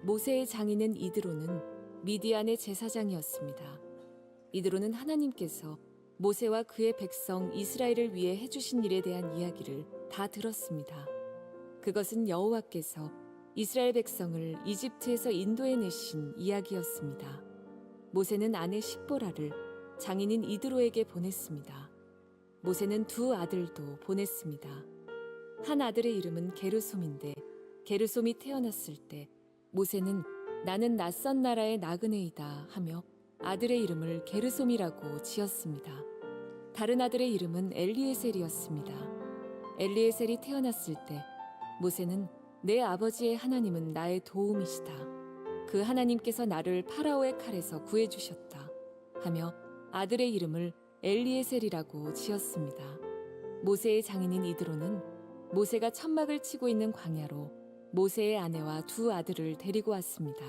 모세의 장인은 이드로는 미디안의 제사장이었습니다. 이드로는 하나님께서 모세와 그의 백성 이스라엘을 위해 해주신 일에 대한 이야기를 다 들었습니다. 그것은 여호와께서 이스라엘 백성을 이집트에서 인도해내신 이야기였습니다. 모세는 아내 십보라를 장인인 이드로에게 보냈습니다. 모세는 두 아들도 보냈습니다. 한 아들의 이름은 게르솜인데 게르솜이 태어났을 때 모세는 나는 낯선 나라의 나그네이다 하며 아들의 이름을 게르솜이라고 지었습니다. 다른 아들의 이름은 엘리에셀이었습니다. 엘리에셀이 태어났을 때 모세는 내 아버지의 하나님은 나의 도움이시다. 그 하나님께서 나를 파라오의 칼에서 구해주셨다 하며 아들의 이름을 엘리에셀이라고 지었습니다. 모세의 장인인 이드로는 모세가 천막을 치고 있는 광야로 모세의 아내와 두 아들을 데리고 왔습니다.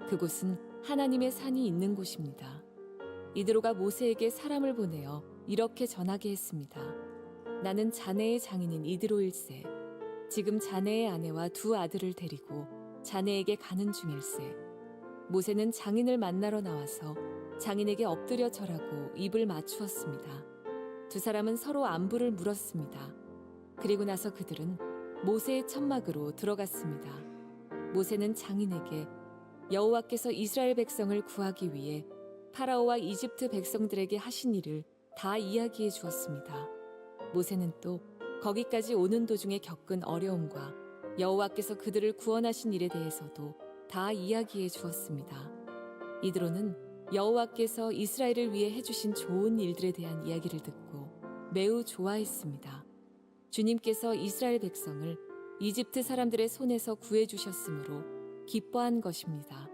그곳은 하나님의 산이 있는 곳입니다. 이드로가 모세에게 사람을 보내어 이렇게 전하게 했습니다. 나는 자네의 장인인 이드로일세. 지금 자네의 아내와 두 아들을 데리고 자네에게 가는 중일세. 모세는 장인을 만나러 나와서 장인에게 엎드려 절하고 입을 맞추었습니다. 두 사람은 서로 안부를 물었습니다. 그리고 나서 그들은 모세의 천막으로 들어갔습니다. 모세는 장인에게 여호와께서 이스라엘 백성을 구하기 위해 파라오와 이집트 백성들에게 하신 일을 다 이야기해 주었습니다. 모세는 또 거기까지 오는 도중에 겪은 어려움과 여호와께서 그들을 구원하신 일에 대해서도 다 이야기해 주었습니다. 이드로는 여호와께서 이스라엘을 위해 해주신 좋은 일들에 대한 이야기를 듣고 매우 좋아했습니다. 주님께서 이스라엘 백성을 이집트 사람들의 손에서 구해주셨으므로 기뻐한 것입니다.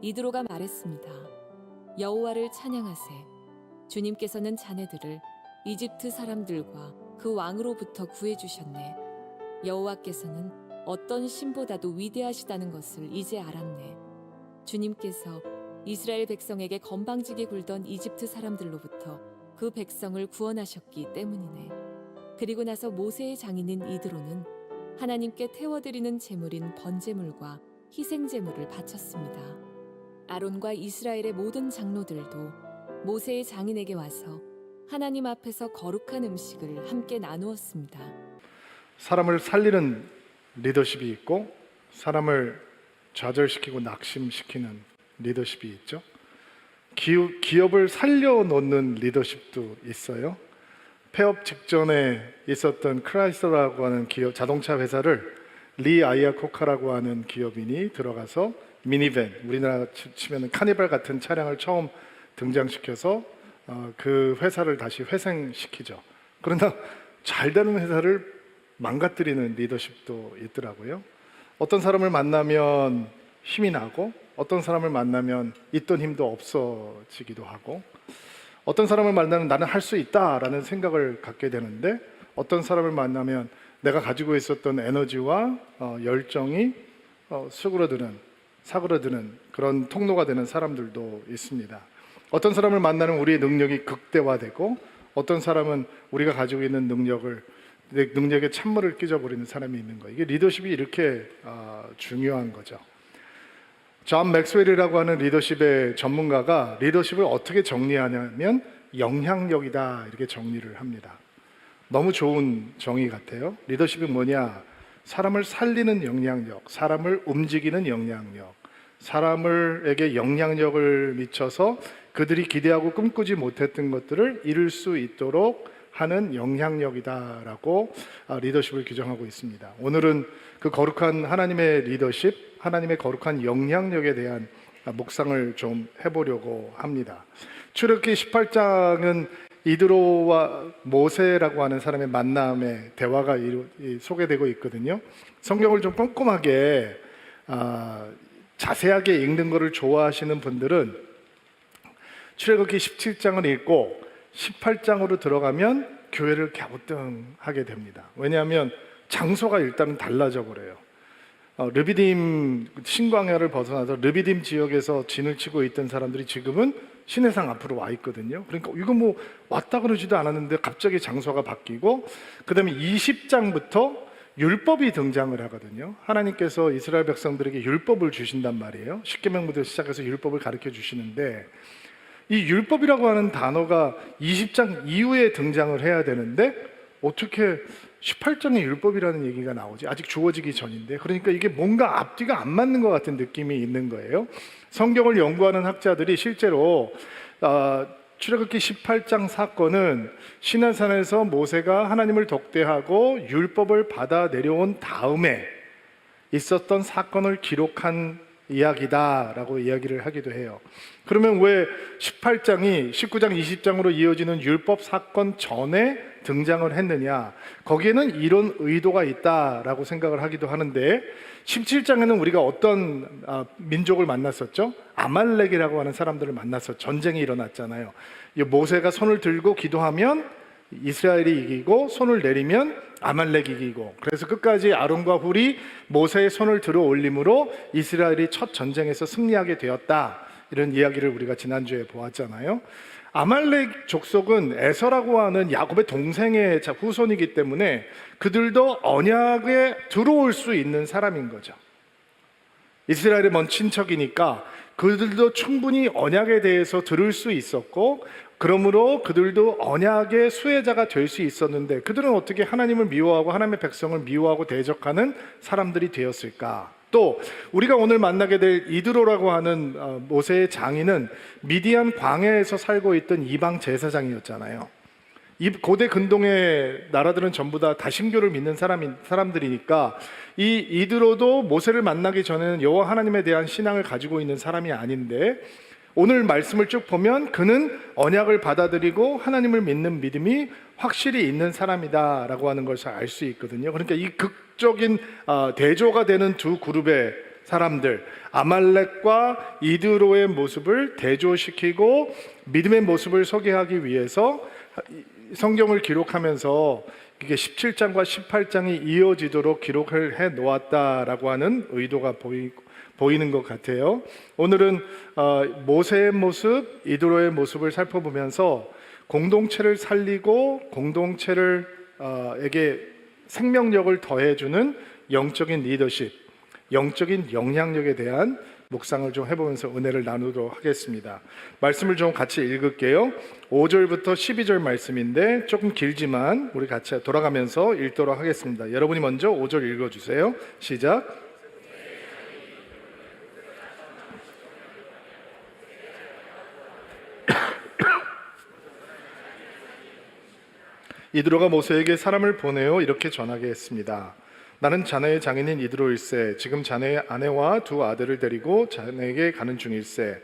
이드로가 말했습니다. 여호와를 찬양하세. 주님께서는 자네들을 이집트 사람들과 그 왕으로부터 구해주셨네. 여호와께서는 어떤 신보다도 위대하시다는 것을 이제 알았네. 주님께서 이스라엘 백성에게 건방지게 굴던 이집트 사람들로부터 그 백성을 구원하셨기 때문이네. 그리고 나서 모세의 장인인 이드로는 하나님께 태워드리는 제물인 번제물과 희생제물을 바쳤습니다. 아론과 이스라엘의 모든 장로들도 모세의 장인에게 와서 하나님 앞에서 거룩한 음식을 함께 나누었습니다. 사람을 살리는 리더십이 있고 사람을 좌절시키고 낙심시키는 리더십이 있죠. 기업을 살려놓는 리더십도 있어요. 폐업 직전에 있었던 크라이슬러라고 하는 기업, 자동차 회사를 리 아이아코카라고 하는 기업인이 들어가서 미니밴, 우리나라 치면 카니발 같은 차량을 처음 등장시켜서 그 회사를 다시 회생시키죠. 그러나 잘 되는 회사를 망가뜨리는 리더십도 있더라고요. 어떤 사람을 만나면 힘이 나고 어떤 사람을 만나면 있던 힘도 없어지기도 하고 어떤 사람을 만나면 나는 할 수 있다라는 생각을 갖게 되는데 어떤 사람을 만나면 내가 가지고 있었던 에너지와 열정이 사그러드는 그런 통로가 되는 사람들도 있습니다. 어떤 사람을 만나는 우리의 능력이 극대화되고 어떤 사람은 우리가 가지고 있는 능력에 찬물을 끼져버리는 사람이 있는 거예요. 이게 리더십이 이렇게 중요한 거죠. 존 맥스웰이라고 하는 리더십의 전문가가 리더십을 어떻게 정리하냐면 영향력이다 이렇게 정리를 합니다. 너무 좋은 정의 같아요. 리더십이 뭐냐? 사람을 살리는 영향력, 사람을 움직이는 영향력, 사람에게 영향력을 미쳐서 그들이 기대하고 꿈꾸지 못했던 것들을 이룰 수 있도록 하는 영향력이다라고 리더십을 규정하고 있습니다. 오늘은 그 거룩한 하나님의 리더십, 하나님의 거룩한 영향력에 대한 묵상을 좀 해보려고 합니다. 출애굽기 18장은 이드로와 모세라고 하는 사람의 만남의 대화가 소개되고 있거든요. 성경을 좀 꼼꼼하게 자세하게 읽는 것을 좋아하시는 분들은 출애굽기 17장을 읽고 18장으로 들어가면 교회를 갸우뚱하게 됩니다. 왜냐하면 장소가 일단은 달라져 버려요. 르비딤 신광야를 벗어나서 르비딤 지역에서 진을 치고 있던 사람들이 지금은 시내상 앞으로 와 있거든요. 그러니까 이거 뭐 왔다 그러지도 않았는데 갑자기 장소가 바뀌고, 그다음에 20장부터 율법이 등장을 하거든요. 하나님께서 이스라엘 백성들에게 율법을 주신단 말이에요. 십계명부터 시작해서 율법을 가르쳐 주시는데, 이 율법이라고 하는 단어가 20장 이후에 등장을 해야 되는데 어떻게 18장의 율법이라는 얘기가 나오지? 아직 주어지기 전인데. 그러니까 이게 뭔가 앞뒤가 안 맞는 것 같은 느낌이 있는 거예요. 성경을 연구하는 학자들이 실제로 출애굽기 18장 사건은 시내산에서 모세가 하나님을 독대하고 율법을 받아 내려온 다음에 있었던 사건을 기록한 이야기다라고 이야기를 하기도 해요. 그러면 왜 18장이 19장 20장으로 이어지는 율법 사건 전에 등장을 했느냐? 거기에는 이런 의도가 있다라고 생각을 하기도 하는데, 17장에는 우리가 어떤 민족을 만났었죠? 아말렉이라고 하는 사람들을 만나서 전쟁이 일어났잖아요. 모세가 손을 들고 기도하면 이스라엘이 이기고, 손을 내리면 아말렉이 이기고, 그래서 끝까지 아론과 훌이 모세의 손을 들어 올림으로 이스라엘이 첫 전쟁에서 승리하게 되었다, 이런 이야기를 우리가 지난주에 보았잖아요. 아말렉 족속은 에서라고 하는 야곱의 동생의 후손이기 때문에 그들도 언약에 들어올 수 있는 사람인 거죠. 이스라엘의 먼 친척이니까 그들도 충분히 언약에 대해서 들을 수 있었고, 그러므로 그들도 언약의 수혜자가 될 수 있었는데, 그들은 어떻게 하나님을 미워하고 하나님의 백성을 미워하고 대적하는 사람들이 되었을까? 또 우리가 오늘 만나게 될 이드로라고 하는 모세의 장인은 미디안 광야에서 살고 있던 이방 제사장이었잖아요. 이 고대 근동의 나라들은 전부 다 다신교를 믿는 사람들이니까 이 이드로도 모세를 만나기 전에는 여호와 하나님에 대한 신앙을 가지고 있는 사람이 아닌데, 오늘 말씀을 쭉 보면 그는 언약을 받아들이고 하나님을 믿는 믿음이 확실히 있는 사람이다라고 하는 것을 알 수 있거든요. 그러니까 이 극적인 대조가 되는 두 그룹의 사람들, 아말렉과 이드로의 모습을 대조시키고 믿음의 모습을 소개하기 위해서 성경을 기록하면서 이게 17장과 18장이 이어지도록 기록을 해 놓았다라고 하는 의도가 보이는 것 같아요. 오늘은 모세의 모습, 이드로의 모습을 살펴보면서 공동체를 살리고 공동체에게 생명력을 더해주는 영적인 리더십, 영적인 영향력에 대한 묵상을 좀 해보면서 은혜를 나누도록 하겠습니다. 말씀을 좀 같이 읽을게요. 5절부터 12절 말씀인데 조금 길지만 우리 같이 돌아가면서 읽도록 하겠습니다. 여러분이 먼저 5절 읽어주세요. 시작. 이드로가 모세에게 사람을 보내어 이렇게 전하게 했습니다. 나는 자네의 장인인 이드로일세. 지금 자네의 아내와 두 아들을 데리고 자네에게 가는 중일세.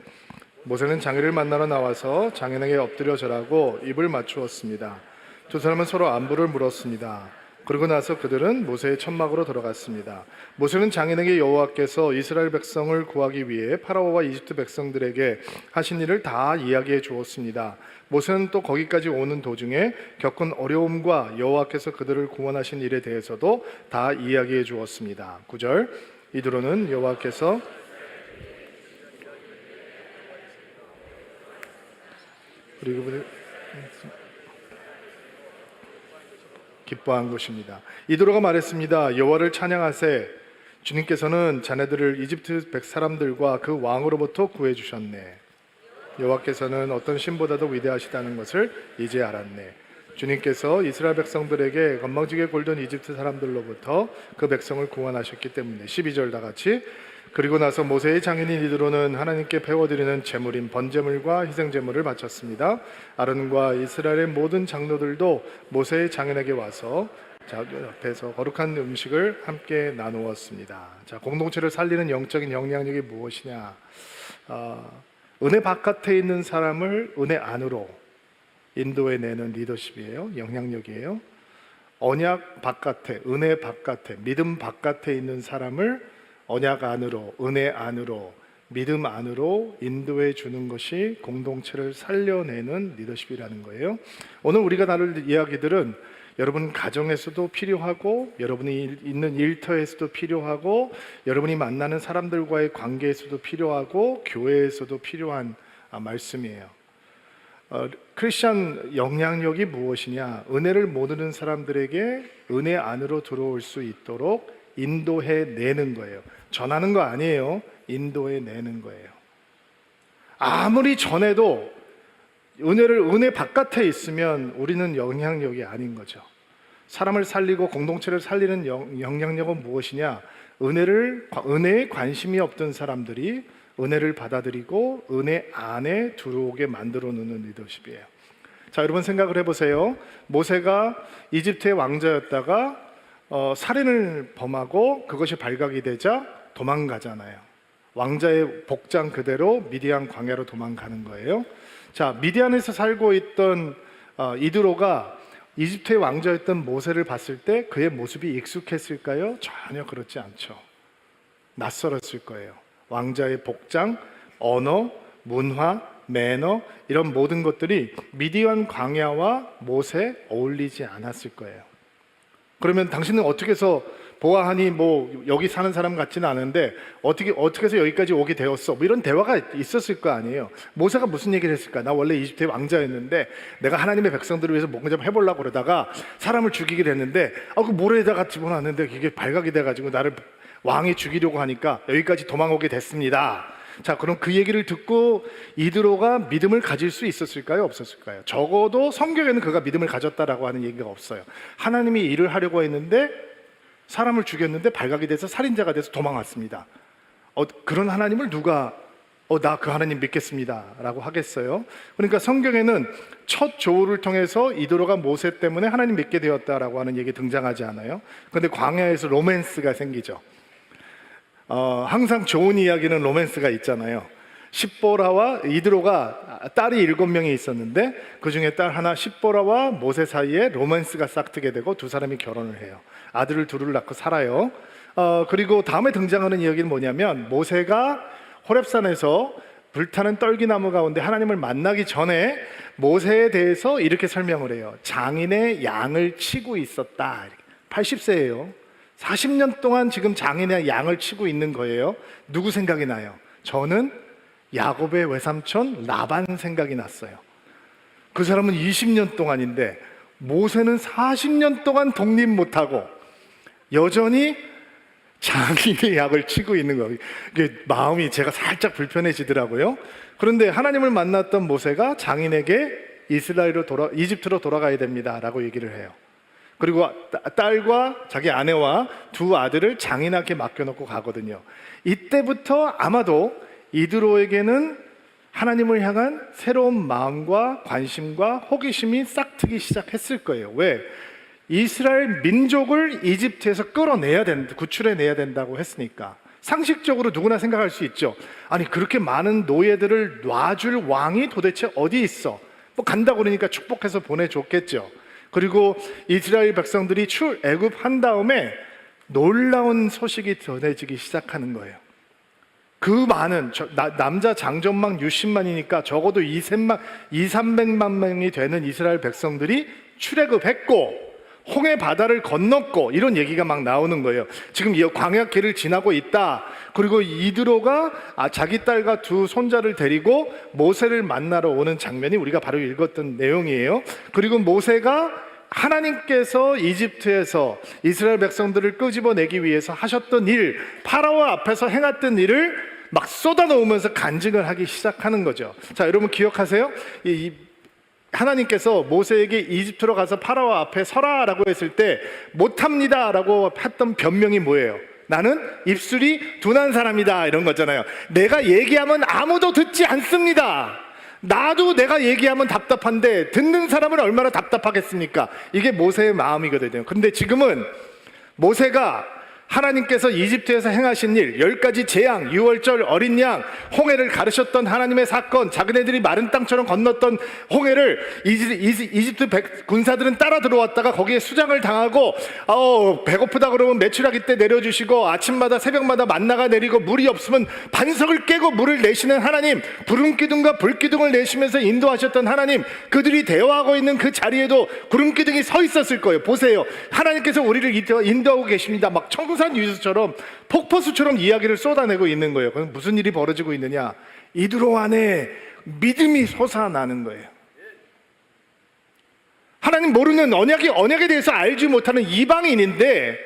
모세는 장인을 만나러 나와서 장인에게 엎드려 절하고 입을 맞추었습니다. 두 사람은 서로 안부를 물었습니다. 그러고 나서 그들은 모세의 천막으로 들어갔습니다. 모세는 장인에게 여호와께서 이스라엘 백성을 구하기 위해 파라오와 이집트 백성들에게 하신 일을 다 이야기해 주었습니다. 모세는 또 거기까지 오는 도중에 겪은 어려움과 여호와께서 그들을 구원하신 일에 대해서도 다 이야기해 주었습니다. 9절. 이드로는 여호와께서 기뻐한 것입니다. 이드로가 말했습니다. 여호와를 찬양하세. 주님께서는 자네들을 이집트 사람들과 그 왕으로부터 구해 주셨네. 여호와께서는 어떤 신보다도 위대하시다는 것을 이제 알았네. 주님께서 이스라엘 백성들에게 건방지게 굴던 이집트 사람들로부터 그 백성을 구원하셨기 때문에. 12절 다 같이. 그리고 나서 모세의 장인인 이드로는 하나님께 배워드리는 제물인 번제물과 희생제물을 바쳤습니다. 아론과 이스라엘의 모든 장로들도 모세의 장인에게 와서 옆에서 거룩한 음식을 함께 나누었습니다. 자, 공동체를 살리는 영적인 영향력이 무엇이냐? 은혜 바깥에 있는 사람을 은혜 안으로 인도해내는 리더십이에요. 영향력이에요. 언약 바깥에, 은혜 바깥에, 믿음 바깥에 있는 사람을 언약 안으로, 은혜 안으로, 믿음 안으로 인도해 주는 것이 공동체를 살려내는 리더십이라는 거예요. 오늘 우리가 나눌 이야기들은 여러분 가정에서도 필요하고, 여러분이 있는 일터에서도 필요하고, 여러분이 만나는 사람들과의 관계에서도 필요하고, 교회에서도 필요한 말씀이에요. 크리스천 영향력이 무엇이냐? 은혜를 모르는 사람들에게 은혜 안으로 들어올 수 있도록 인도해 내는 거예요. 전하는 거 아니에요. 인도해 내는 거예요. 아무리 전해도 은혜 바깥에 있으면 우리는 영향력이 아닌 거죠. 사람을 살리고 공동체를 살리는 영향력은 무엇이냐? 은혜에 관심이 없던 사람들이 은혜를 받아들이고 은혜 안에 들어오게 만들어 놓는 리더십이에요. 자, 여러분 생각을 해보세요. 모세가 이집트의 왕자였다가 살인을 범하고 그것이 발각이 되자 도망가잖아요. 왕자의 복장 그대로 미디안 광야로 도망가는 거예요. 자, 미디안에서 살고 있던 이드로가 이집트의 왕자였던 모세를 봤을 때 그의 모습이 익숙했을까요? 전혀 그렇지 않죠. 낯설었을 거예요. 왕자의 복장, 언어, 문화, 매너 이런 모든 것들이 미디안 광야와 모세 어울리지 않았을 거예요. 그러면 당신은 어떻게 해서 보아하니 뭐 여기 사는 사람 같지는 않은데 어떻게 해서 여기까지 오게 되었어? 뭐 이런 대화가 있었을 거 아니에요. 모세가 무슨 얘기를 했을까? 나 원래 이집트의 왕자였는데 내가 하나님의 백성들을 위해서 뭔가 좀 해보려고 그러다가 사람을 죽이기로 했는데 그 모래에다가 집어넣었는데 이게 발각이 돼가지고 나를 왕이 죽이려고 하니까 여기까지 도망오게 됐습니다. 자, 그럼 그 얘기를 듣고 이드로가 믿음을 가질 수 있었을까요? 없었을까요? 적어도 성경에는 그가 믿음을 가졌다라고 하는 얘기가 없어요. 하나님이 일을 하려고 했는데 사람을 죽였는데 발각이 돼서 살인자가 돼서 도망왔습니다. 그런 하나님을 누가 나 그 하나님 믿겠습니다 라고 하겠어요? 그러니까 성경에는 첫 조우를 통해서 이드로가 모세 때문에 하나님 믿게 되었다라고 하는 얘기 등장하지 않아요. 그런데 광야에서 로맨스가 생기죠. 항상 좋은 이야기는 로맨스가 있잖아요. 십보라와 이드로가 딸이 7명이 있었는데 그 중에 딸 하나 십보라와 모세 사이에 로맨스가 싹트게 되고 두 사람이 결혼을 해요. 아들을 둘을 낳고 살아요. 그리고 다음에 등장하는 이야기는 뭐냐면 모세가 호렙산에서 불타는 떨기나무 가운데 하나님을 만나기 전에 모세에 대해서 이렇게 설명을 해요. 장인의 양을 치고 있었다. 80세예요. 40년 동안 지금 장인의 양을 치고 있는 거예요. 누구 생각이 나요? 저는 야곱의 외삼촌 라반 생각이 났어요. 그 사람은 20년 동안인데 모세는 40년 동안 독립 못하고 여전히 장인의 약을 치고 있는 거예요. 마음이 제가 살짝 불편해지더라고요. 그런데 하나님을 만났던 모세가 장인에게 이집트로 돌아가야 됩니다 라고 얘기를 해요. 그리고 딸과 자기 아내와 두 아들을 장인한테 맡겨놓고 가거든요. 이때부터 아마도 이드로에게는 하나님을 향한 새로운 마음과 관심과 호기심이 싹트기 시작했을 거예요. 왜? 이스라엘 민족을 이집트에서 구출해내야 된다고 했으니까. 상식적으로 누구나 생각할 수 있죠. 아니, 그렇게 많은 노예들을 놔줄 왕이 도대체 어디 있어? 간다고 그러니까 축복해서 보내줬겠죠. 그리고 이스라엘 백성들이 출애굽한 다음에 놀라운 소식이 전해지기 시작하는 거예요. 그 많은 남자 장전만 60만이니까 적어도 200~300만 명이 되는 이스라엘 백성들이 출애굽했고 홍해 바다를 건넜고 이런 얘기가 막 나오는 거예요. 지금 이 광야길을 지나고 있다. 그리고 이드로가 자기 딸과 두 손자를 데리고 모세를 만나러 오는 장면이 우리가 바로 읽었던 내용이에요. 그리고 모세가 하나님께서 이집트에서 이스라엘 백성들을 끄집어내기 위해서 하셨던 일, 파라오 앞에서 행했던 일을 막 쏟아놓으면서 간증을 하기 시작하는 거죠. 자, 여러분 기억하세요? 하나님께서 모세에게 이집트로 가서 파라오 앞에 서라라고 했을 때 못합니다 라고 했던 변명이 뭐예요? 나는 입술이 둔한 사람이다 이런 거잖아요. 내가 얘기하면 아무도 듣지 않습니다. 나도 내가 얘기하면 답답한데 듣는 사람은 얼마나 답답하겠습니까? 이게 모세의 마음이거든요. 근데 지금은 모세가 하나님께서 이집트에서 행하신 일, 10가지 재앙, 유월절, 어린 양, 홍해를 가르셨던 하나님의 사건, 자기네들이 마른 땅처럼 건넜던 홍해를 이집트 군사들은 따라 들어왔다가 거기에 수장을 당하고 배고프다 그러면 메추라기 때 내려주시고 아침마다 새벽마다 만나가 내리고 물이 없으면 반석을 깨고 물을 내시는 하나님, 구름기둥과 불기둥을 내시면서 인도하셨던 하나님, 그들이 대화하고 있는 그 자리에도 구름기둥이 서 있었을 거예요. 보세요, 하나님께서 우리를 인도하고 계십니다. 막 청산 유수처럼 폭포수처럼 이야기를 쏟아내고 있는 거예요. 그럼 무슨 일이 벌어지고 있느냐? 이드로 안에 믿음이 솟아나는 거예요. 하나님 모르는 언약에 대해서 알지 못하는 이방인인데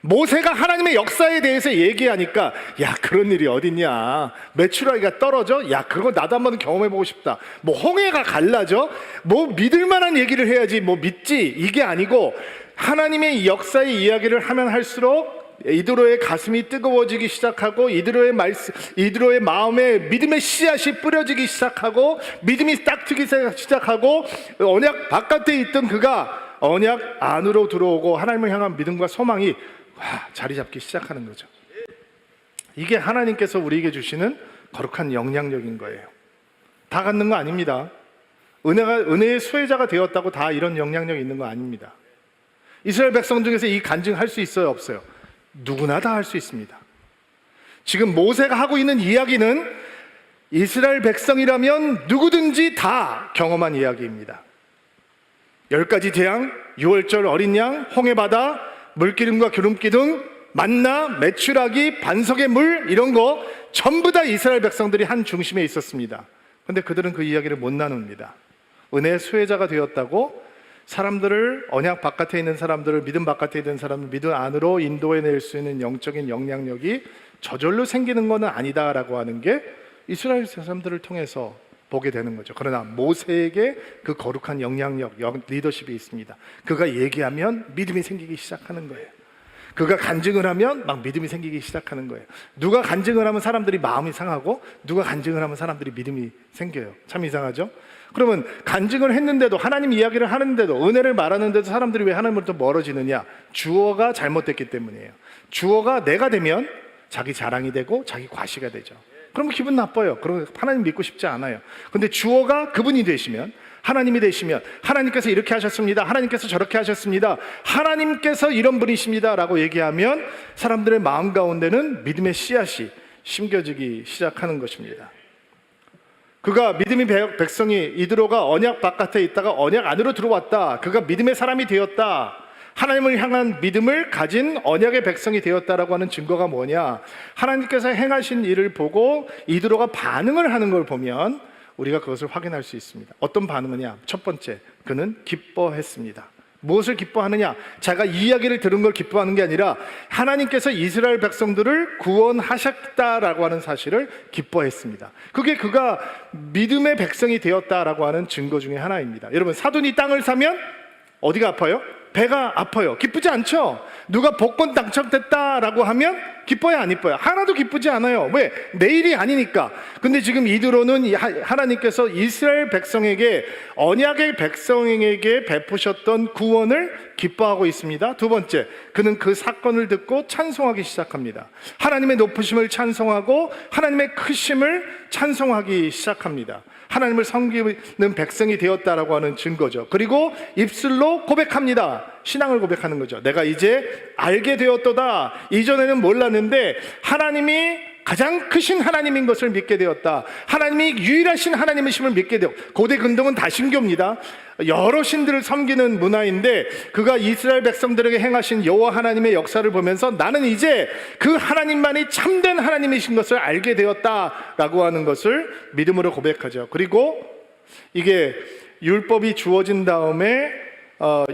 모세가 하나님의 역사에 대해서 얘기하니까 야, 그런 일이 어딨냐, 메추라기가 떨어져? 야, 그거 나도 한번 경험해보고 싶다. 뭐 홍해가 갈라져? 뭐 믿을 만한 얘기를 해야지 뭐 믿지, 이게 아니고 하나님의 역사의 이야기를 하면 할수록 이드로의 가슴이 뜨거워지기 시작하고 이드로의 마음에 믿음의 씨앗이 뿌려지기 시작하고 믿음이 딱 트기 시작하고 언약 바깥에 있던 그가 언약 안으로 들어오고 하나님을 향한 믿음과 소망이 자리 잡기 시작하는 거죠. 이게 하나님께서 우리에게 주시는 거룩한 영향력인 거예요. 다 갖는 거 아닙니다. 은혜의 수혜자가 되었다고 다 이런 영향력이 있는 거 아닙니다. 이스라엘 백성 중에서 이 간증할 수 있어요, 없어요? 누구나 다 할 수 있습니다. 지금 모세가 하고 있는 이야기는 이스라엘 백성이라면 누구든지 다 경험한 이야기입니다. 10가지 재앙, 유월절, 어린 양, 홍해바다, 물기둥과 기름기둥, 만나, 메추라기, 반석의 물, 이런 거 전부 다 이스라엘 백성들이 한 중심에 있었습니다. 그런데 그들은 그 이야기를 못 나눕니다. 은혜의 수혜자가 되었다고 사람들을, 언약 바깥에 있는 사람들을, 믿음 바깥에 있는 사람을 믿음 안으로 인도해낼 수 있는 영적인 영향력이 저절로 생기는 것은 아니다라고 하는 게 이스라엘 사람들을 통해서 보게 되는 거죠. 그러나 모세에게 그 거룩한 영향력, 리더십이 있습니다. 그가 얘기하면 믿음이 생기기 시작하는 거예요. 그가 간증을 하면 막 믿음이 생기기 시작하는 거예요. 누가 간증을 하면 사람들이 마음이 상하고 누가 간증을 하면 사람들이 믿음이 생겨요. 참 이상하죠? 그러면 간증을 했는데도, 하나님 이야기를 하는데도, 은혜를 말하는데도 사람들이 왜 하나님으로부터 멀어지느냐? 주어가 잘못됐기 때문이에요. 주어가 내가 되면 자기 자랑이 되고 자기 과시가 되죠. 그러면 기분 나빠요. 그러면 하나님 믿고 싶지 않아요. 근데 주어가 그분이 되시면, 하나님이 되시면, 하나님께서 이렇게 하셨습니다, 하나님께서 저렇게 하셨습니다, 하나님께서 이런 분이십니다 라고 얘기하면 사람들의 마음 가운데는 믿음의 씨앗이 심겨지기 시작하는 것입니다. 그가 믿음의 백성이, 이드로가 언약 바깥에 있다가 언약 안으로 들어왔다, 그가 믿음의 사람이 되었다, 하나님을 향한 믿음을 가진 언약의 백성이 되었다라고 하는 증거가 뭐냐? 하나님께서 행하신 일을 보고 이드로가 반응을 하는 걸 보면 우리가 그것을 확인할 수 있습니다. 어떤 반응이냐? 첫 번째, 그는 기뻐했습니다. 무엇을 기뻐하느냐? 자가 이야기를 들은 걸 기뻐하는 게 아니라 하나님께서 이스라엘 백성들을 구원하셨다라고 하는 사실을 기뻐했습니다. 그게 그가 믿음의 백성이 되었다라고 하는 증거 중에 하나입니다. 여러분, 사돈이 땅을 사면 어디가 아파요? 배가 아파요. 기쁘지 않죠? 누가 복권 당첨됐다라고 하면 기뻐요, 안 기뻐요? 하나도 기쁘지 않아요. 왜? 내일이 아니니까. 근데 지금 이드로는 하나님께서 이스라엘 백성에게, 언약의 백성에게 베푸셨던 구원을 기뻐하고 있습니다. 두 번째, 그는 그 사건을 듣고 찬송하기 시작합니다. 하나님의 높으심을 찬송하고 하나님의 크심을 찬송하기 시작합니다. 하나님을 섬기는 백성이 되었다라고 하는 증거죠. 그리고 입술로 고백합니다. 신앙을 고백하는 거죠. 내가 이제 알게 되었도다. 이전에는 몰랐는데 하나님이 가장 크신 하나님인 것을 믿게 되었다. 하나님이 유일하신 하나님이심을 믿게 되었다. 고대 근동은 다신교입니다. 여러 신들을 섬기는 문화인데 그가 이스라엘 백성들에게 행하신 여호와 하나님의 역사를 보면서 나는 이제 그 하나님만이 참된 하나님이신 것을 알게 되었다라고 하는 것을 믿음으로 고백하죠. 그리고 이게 율법이 주어진 다음에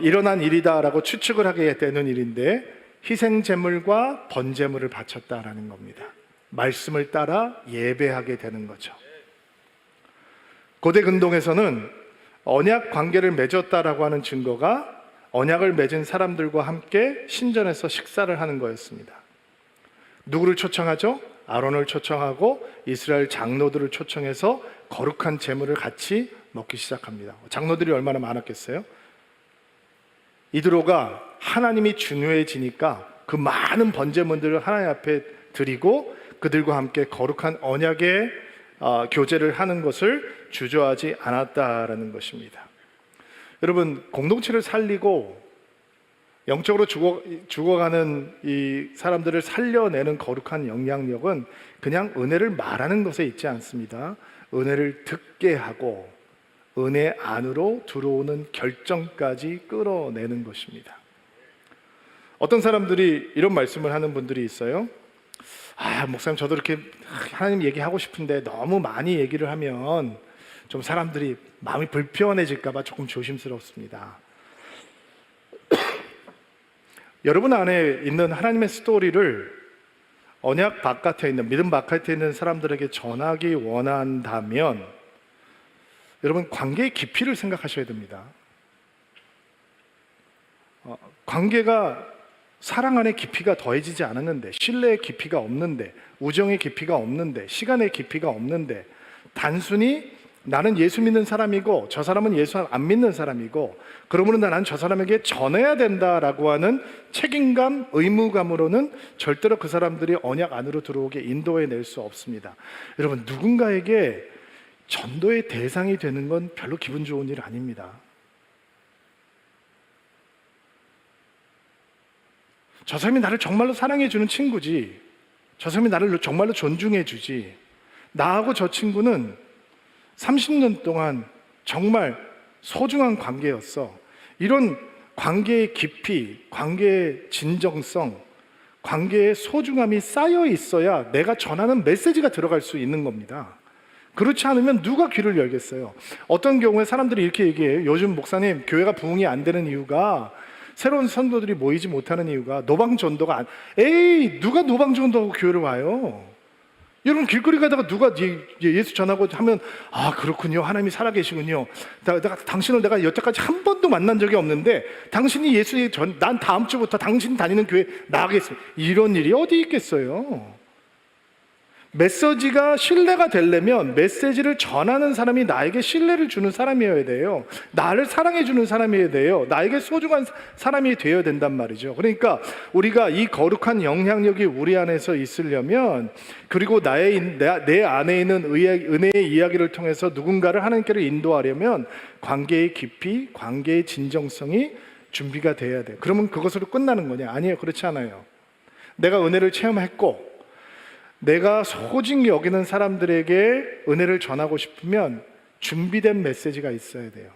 일어난 일이다라고 추측을 하게 되는 일인데, 희생 제물과 번제물을 바쳤다라는 겁니다. 말씀을 따라 예배하게 되는 거죠. 고대 근동에서는 언약 관계를 맺었다라고 하는 증거가 언약을 맺은 사람들과 함께 신전에서 식사를 하는 거였습니다. 누구를 초청하죠? 아론을 초청하고 이스라엘 장로들을 초청해서 거룩한 제물을 같이 먹기 시작합니다. 장로들이 얼마나 많았겠어요? 이드로가 하나님이 중요해지니까 그 많은 번제물들을 하나님 앞에 드리고 그들과 함께 거룩한 언약의 교제를 하는 것을 주저하지 않았다라는 것입니다. 여러분, 공동체를 살리고 영적으로 죽어가는 이 사람들을 살려내는 거룩한 영향력은 그냥 은혜를 말하는 것에 있지 않습니다. 은혜를 듣게 하고 은혜 안으로 들어오는 결정까지 끌어내는 것입니다. 어떤 사람들이 이런 말씀을 하는 분들이 있어요. 목사님, 저도 이렇게 하나님 얘기하고 싶은데 너무 많이 얘기를 하면 좀 사람들이 마음이 불편해질까 봐 조금 조심스럽습니다. 여러분 안에 있는 하나님의 스토리를 언약 바깥에 있는, 믿음 바깥에 있는 사람들에게 전하기 원한다면 여러분, 관계의 깊이를 생각하셔야 됩니다. 관계가 사랑 안에 깊이가 더해지지 않았는데, 신뢰의 깊이가 없는데, 우정의 깊이가 없는데, 시간의 깊이가 없는데, 단순히 나는 예수 믿는 사람이고 저 사람은 예수 안 믿는 사람이고 그러므로 나는 저 사람에게 전해야 된다라고 하는 책임감, 의무감으로는 절대로 그 사람들이 언약 안으로 들어오게 인도해낼 수 없습니다. 여러분, 누군가에게 전도의 대상이 되는 건 별로 기분 좋은 일 아닙니다. 저 사람이 나를 정말로 사랑해주는 친구지, 저 사람이 나를 정말로 존중해주지, 나하고 저 친구는 30년 동안 정말 소중한 관계였어. 이런 관계의 깊이, 관계의 진정성, 관계의 소중함이 쌓여 있어야 내가 전하는 메시지가 들어갈 수 있는 겁니다. 그렇지 않으면 누가 귀를 열겠어요? 어떤 경우에 사람들이 이렇게 얘기해요. 요즘 목사님, 교회가 부흥이 안 되는 이유가, 새로운 성도들이 모이지 못하는 이유가 노방전도가 누가 노방전도하고 교회를 와요? 여러분, 길거리 가다가 누가 예수 전하고 하면 그렇군요, 하나님이 살아계시군요, 당신을 내가 여태까지 한 번도 만난 적이 없는데 당신이 난 다음 주부터 당신 다니는 교회 나가겠습니다. 이런 일이 어디 있겠어요? 메시지가 신뢰가 되려면 메시지를 전하는 사람이 나에게 신뢰를 주는 사람이어야 돼요. 나를 사랑해 주는 사람이어야 돼요. 나에게 소중한 사람이 되어야 된단 말이죠. 그러니까 우리가 이 거룩한 영향력이 우리 안에서 있으려면, 그리고 내 안에 있는 은혜의 이야기를 통해서 누군가를 하나님께로 인도하려면 관계의 깊이, 관계의 진정성이 준비가 돼야 돼요. 그러면 그것으로 끝나는 거냐? 아니에요. 그렇지 않아요. 내가 은혜를 체험했고 내가 소중히 여기는 사람들에게 은혜를 전하고 싶으면 준비된 메시지가 있어야 돼요.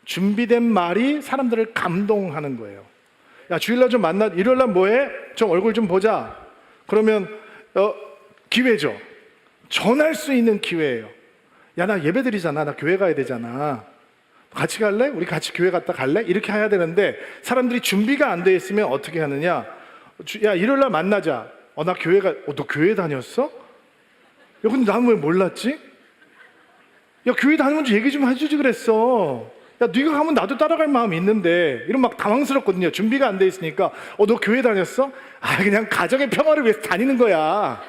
준비된 말이 사람들을 감동하는 거예요. 야, 주일날 좀 일요일날 뭐해? 좀 얼굴 좀 보자. 그러면 기회죠. 전할 수 있는 기회예요. 야, 나 예배 드리잖아. 나 교회 가야 되잖아. 같이 갈래? 우리 같이 교회 갔다 갈래? 이렇게 해야 되는데 사람들이 준비가 안 돼 있으면 어떻게 하느냐? 야, 일요일날 만나자. 나 너 교회 다녔어? 야, 근데 나는 왜 몰랐지? 야, 교회 다니면서 얘기 좀 해주지 그랬어. 야, 네가 가면 나도 따라갈 마음이 있는데. 이런 막 당황스럽거든요. 준비가 안 돼 있으니까. 너 교회 다녔어? 그냥 가정의 평화를 위해서 다니는 거야.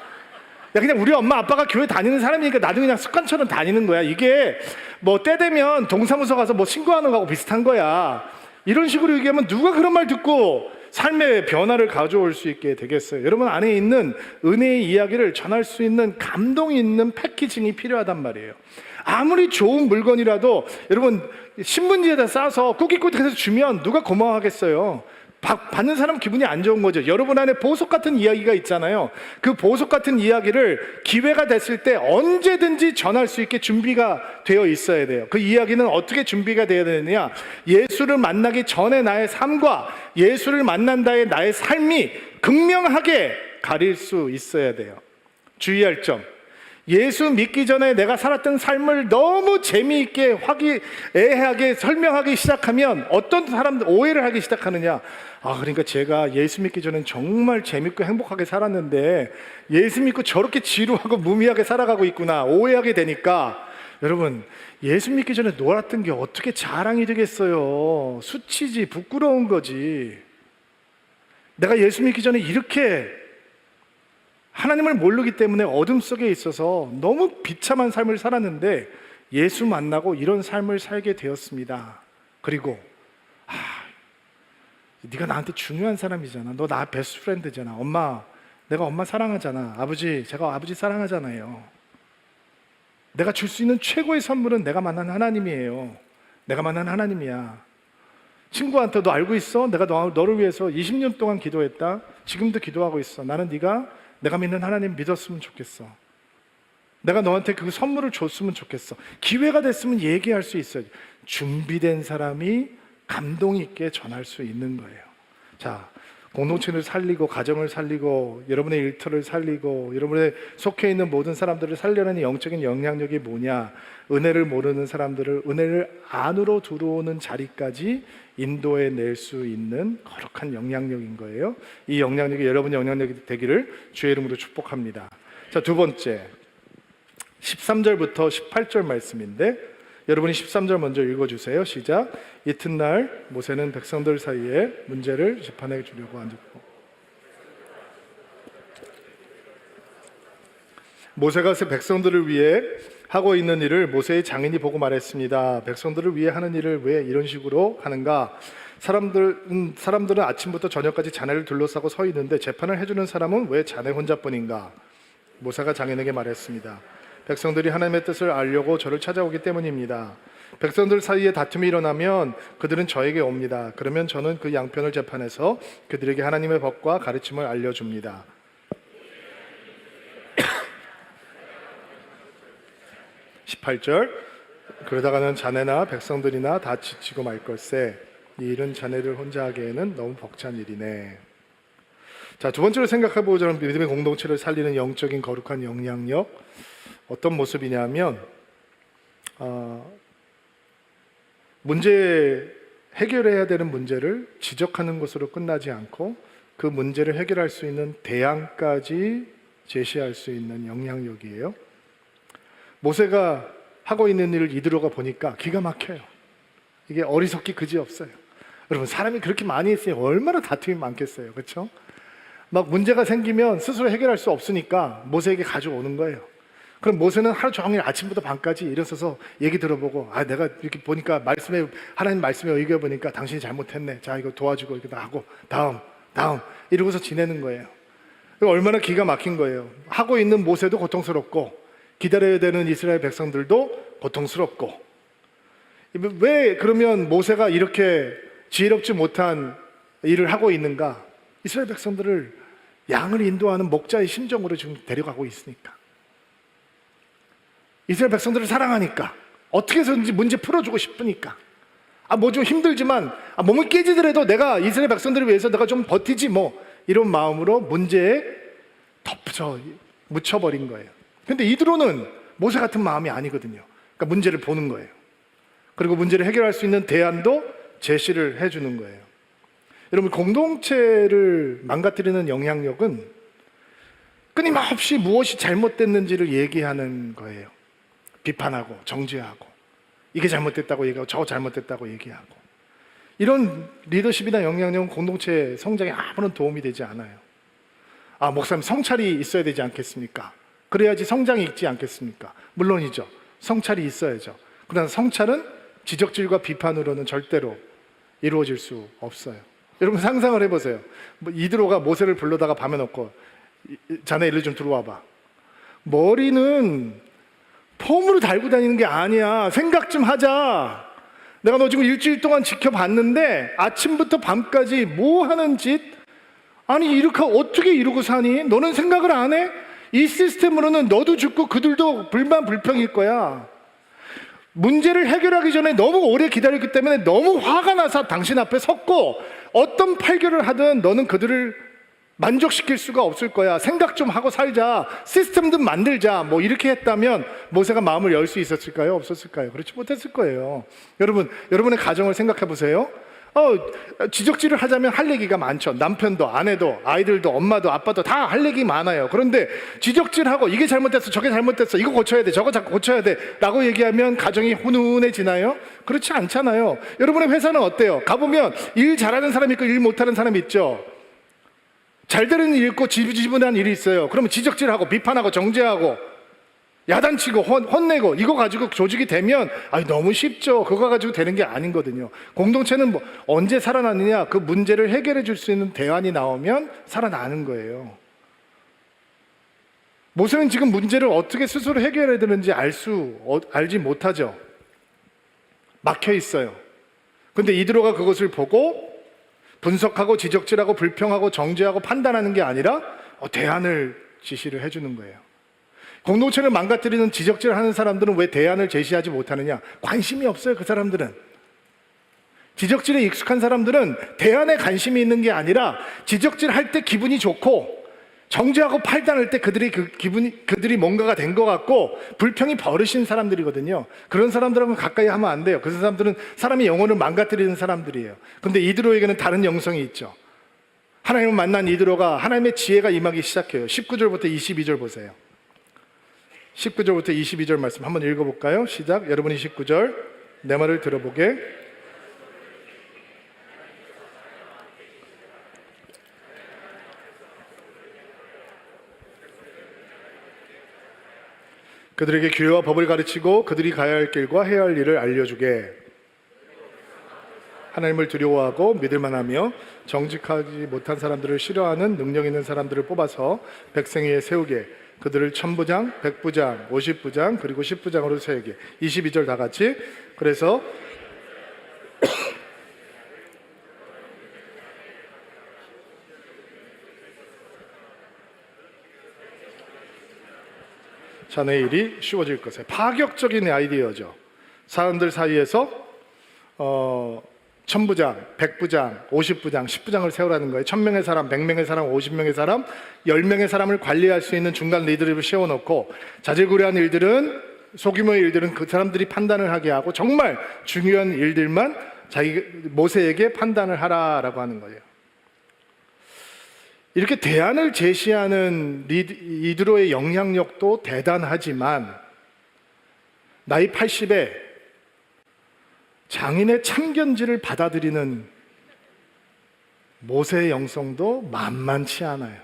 야, 그냥 우리 엄마 아빠가 교회 다니는 사람이니까 나도 그냥 습관처럼 다니는 거야. 이게 뭐 때 되면 동사무소 가서 뭐 신고하는 거하고 비슷한 거야. 이런 식으로 얘기하면 누가 그런 말 듣고 삶의 변화를 가져올 수 있게 되겠어요? 여러분 안에 있는 은혜의 이야기를 전할 수 있는 감동 있는 패키징이 필요하단 말이에요. 아무리 좋은 물건이라도 여러분 신문지에다 싸서 꾸깃꾸깃해서 주면 누가 고마워하겠어요? 받는 사람 기분이 안 좋은 거죠. 여러분 안에 보석 같은 이야기가 있잖아요. 그 보석 같은 이야기를 기회가 됐을 때 언제든지 전할 수 있게 준비가 되어 있어야 돼요. 그 이야기는 어떻게 준비가 되어야 되느냐? 예수를 만나기 전에 나의 삶과 예수를 만난 다음에 나의 삶이 극명하게 가릴 수 있어야 돼요. 주의할 점, 예수 믿기 전에 내가 살았던 삶을 너무 재미있게 화기애애하게 설명하기 시작하면 어떤 사람들 오해를 하기 시작하느냐? 그러니까 제가 예수 믿기 전엔 정말 재밌고 행복하게 살았는데 예수 믿고 저렇게 지루하고 무미하게 살아가고 있구나 오해하게 되니까, 여러분 예수 믿기 전에 놀았던 게 어떻게 자랑이 되겠어요? 수치지, 부끄러운 거지. 내가 예수 믿기 전에 이렇게 하나님을 모르기 때문에 어둠 속에 있어서 너무 비참한 삶을 살았는데 예수 만나고 이런 삶을 살게 되었습니다. 그리고 네가 나한테 중요한 사람이잖아. 너 나 베스트 프렌드잖아. 엄마, 내가 엄마 사랑하잖아. 아버지, 제가 아버지 사랑하잖아요. 내가 줄 수 있는 최고의 선물은 내가 만난 하나님이에요. 내가 만난 하나님이야. 친구한테 너 알고 있어? 내가 너를 위해서 20년 동안 기도했다. 지금도 기도하고 있어. 나는 내가 믿는 하나님 믿었으면 좋겠어. 내가 너한테 그 선물을 줬으면 좋겠어. 기회가 됐으면 얘기할 수 있어요. 준비된 사람이 감동 있게 전할 수 있는 거예요. 자, 공동체를 살리고 가정을 살리고 여러분의 일터를 살리고 여러분의 속해 있는 모든 사람들을 살려내는 영적인 영향력이 뭐냐? 은혜를 모르는 사람들을 은혜를 안으로 들어오는 자리까지 인도해 낼 수 있는 거룩한 영향력인 거예요. 이 영향력이 여러분의 영향력이 되기를 주의 이름으로 축복합니다. 자, 두 번째 13절부터 18절 말씀인데 여러분이 13절 먼저 읽어주세요. 시작. 이튿날 모세는 백성들 사이에 문제를 재판해 주려고 앉았고 모세가 백성들을 위해 하고 있는 일을 모세의 장인이 보고 말했습니다. 백성들을 위해 하는 일을 왜 이런 식으로 하는가? 사람들은 아침부터 저녁까지 자네를 둘러싸고 서 있는데 재판을 해주는 사람은 왜 자네 혼자뿐인가? 모세가 장인에게 말했습니다. 백성들이 하나님의 뜻을 알려고 저를 찾아오기 때문입니다. 백성들 사이에 다툼이 일어나면 그들은 저에게 옵니다. 그러면 저는 그 양편을 재판해서 그들에게 하나님의 법과 가르침을 알려줍니다. 18절 그러다가는 자네나 백성들이나 다 지치고 말 걸세. 이 일은 자네들 혼자 하기에는 너무 벅찬 일이네. 자, 두 번째로 생각해보자면 믿음의 공동체를 살리는 영적인 거룩한 영향력 어떤 모습이냐면 해결해야 되는 문제를 지적하는 것으로 끝나지 않고 그 문제를 해결할 수 있는 대안까지 제시할 수 있는 영향력이에요. 모세가 하고 있는 일을 이드로가 보니까 기가 막혀요. 이게 어리석기 그지없어요. 여러분, 사람이 그렇게 많이 있으니 얼마나 다툼이 많겠어요. 그렇죠? 막 문제가 생기면 스스로 해결할 수 없으니까 모세에게 가져오는 거예요. 그럼 모세는 하루 종일 아침부터 밤까지 일어서서 얘기 들어보고 내가 이렇게 보니까 하나님 말씀에 의겨 보니까 당신이 잘못했네. 자, 이거 도와주고 이렇게 하고 다음 이러고서 지내는 거예요. 얼마나 기가 막힌 거예요. 하고 있는 모세도 고통스럽고 기다려야 되는 이스라엘 백성들도 고통스럽고. 왜 그러면 모세가 이렇게 지혜롭지 못한 일을 하고 있는가? 이스라엘 백성들을 양을 인도하는 목자의 심정으로 지금 데려가고 있으니까. 이스라엘 백성들을 사랑하니까, 어떻게 해서든지 문제 풀어주고 싶으니까, 뭐 좀 힘들지만 몸을 깨지더라도 내가 이스라엘 백성들을 위해서 내가 좀 버티지 이런 마음으로 문제에 묻혀버린 거예요. 근데 이드로는 모세 같은 마음이 아니거든요. 그러니까 문제를 보는 거예요. 그리고 문제를 해결할 수 있는 대안도 제시를 해주는 거예요. 여러분, 공동체를 망가뜨리는 영향력은 끊임없이 무엇이 잘못됐는지를 얘기하는 거예요. 비판하고 정죄하고 이게 잘못됐다고 얘기하고 저거 잘못됐다고 얘기하고 이런 리더십이나 영향력은 공동체 성장에 아무런 도움이 되지 않아요. 목사님 성찰이 있어야 되지 않겠습니까? 그래야지 성장이 있지 않겠습니까? 물론이죠. 성찰이 있어야죠. 그러나 성찰은 지적질과 비판으로는 절대로 이루어질 수 없어요. 여러분 상상을 해보세요. 이드로가 모세를 불러다가 밤에 놓고 자네 일로 좀 들어와봐. 머리는 폼으로 달고 다니는 게 아니야. 생각 좀 하자. 내가 너 지금 일주일 동안 지켜봤는데 아침부터 밤까지 뭐 하는 짓? 아니 이렇게 어떻게 이러고 사니? 너는 생각을 안 해? 이 시스템으로는 너도 죽고 그들도 불평일 거야. 문제를 해결하기 전에 너무 오래 기다렸기 때문에 너무 화가 나서 당신 앞에 섰고 어떤 판결을 하든 너는 그들을 만족시킬 수가 없을 거야. 생각 좀 하고 살자. 시스템 좀 만들자. 이렇게 했다면 모세가 마음을 열 수 있었을까요? 없었을까요? 그렇지 못했을 거예요. 여러분의 가정을 생각해 보세요. 지적질을 하자면 할 얘기가 많죠. 남편도 아내도 아이들도 엄마도 아빠도 다 할 얘기 많아요. 그런데 지적질하고 이게 잘못됐어 저게 잘못됐어 이거 고쳐야 돼 저거 자꾸 고쳐야 돼 라고 얘기하면 가정이 훈훈해지나요? 그렇지 않잖아요. 여러분의 회사는 어때요? 가보면 일 잘하는 사람이 있고 일 못하는 사람이 있죠. 잘 되는 일이 있고 지저분한 일이 있어요. 그러면 지적질하고 비판하고 정죄하고 야단치고 혼내고 이거 가지고 조직이 되면 너무 쉽죠. 그거 가지고 되는 게 아니거든요. 공동체는 뭐 언제 살아나느냐, 그 문제를 해결해 줄 수 있는 대안이 나오면 살아나는 거예요. 모세는 지금 문제를 어떻게 스스로 해결해야 되는지 알지 못하죠. 막혀 있어요. 근데 이드로가 그것을 보고 분석하고 지적질하고 불평하고 정죄하고 판단하는 게 아니라 대안을 지시를 해주는 거예요. 공동체를 망가뜨리는 지적질을 하는 사람들은 왜 대안을 제시하지 못하느냐? 관심이 없어요. 그 사람들은. 지적질에 익숙한 사람들은 대안에 관심이 있는 게 아니라 지적질할 때 기분이 좋고 정죄하고 판단할 때 그들이 뭔가가 된 것 같고 불평이 버릇인 사람들이거든요. 그런 사람들하고는 가까이 하면 안 돼요. 그 사람들은 사람의 영혼을 망가뜨리는 사람들이에요. 근데 이드로에게는 다른 영성이 있죠. 하나님을 만난 이드로가 하나님의 지혜가 임하기 시작해요. 19절부터 22절 보세요. 19절부터 22절 말씀 한번 읽어볼까요? 시작. 여러분이 19절 내 말을 들어보게. 그들에게 규례와 법을 가르치고 그들이 가야 할 길과 해야 할 일을 알려주게. 하나님을 두려워하고 믿을만하며 정직하지 못한 사람들을 싫어하는 능력 있는 사람들을 뽑아서 백성 위에 세우게. 그들을 1000부장, 100부장, 50부장, 그리고 10부장으로 세우게. 22절 다 같이. 그래서 자네 일이 쉬워질 것에. 파격적인 아이디어죠. 사람들 사이에서 1000부장, 100부장, 50부장, 10부장을 세우라는 거예요. 1000명의 사람, 100명의 사람, 50명의 사람, 10명의 사람을 관리할 수 있는 중간 리더를 세워놓고 자질구레한 일들은, 소규모의 일들은 그 사람들이 판단을 하게 하고 정말 중요한 일들만 모세에게 판단을 하라라고 하는 거예요. 이렇게 대안을 제시하는 이드로의 영향력도 대단하지만 나이 80에 장인의 참견질을 받아들이는 모세의 영성도 만만치 않아요.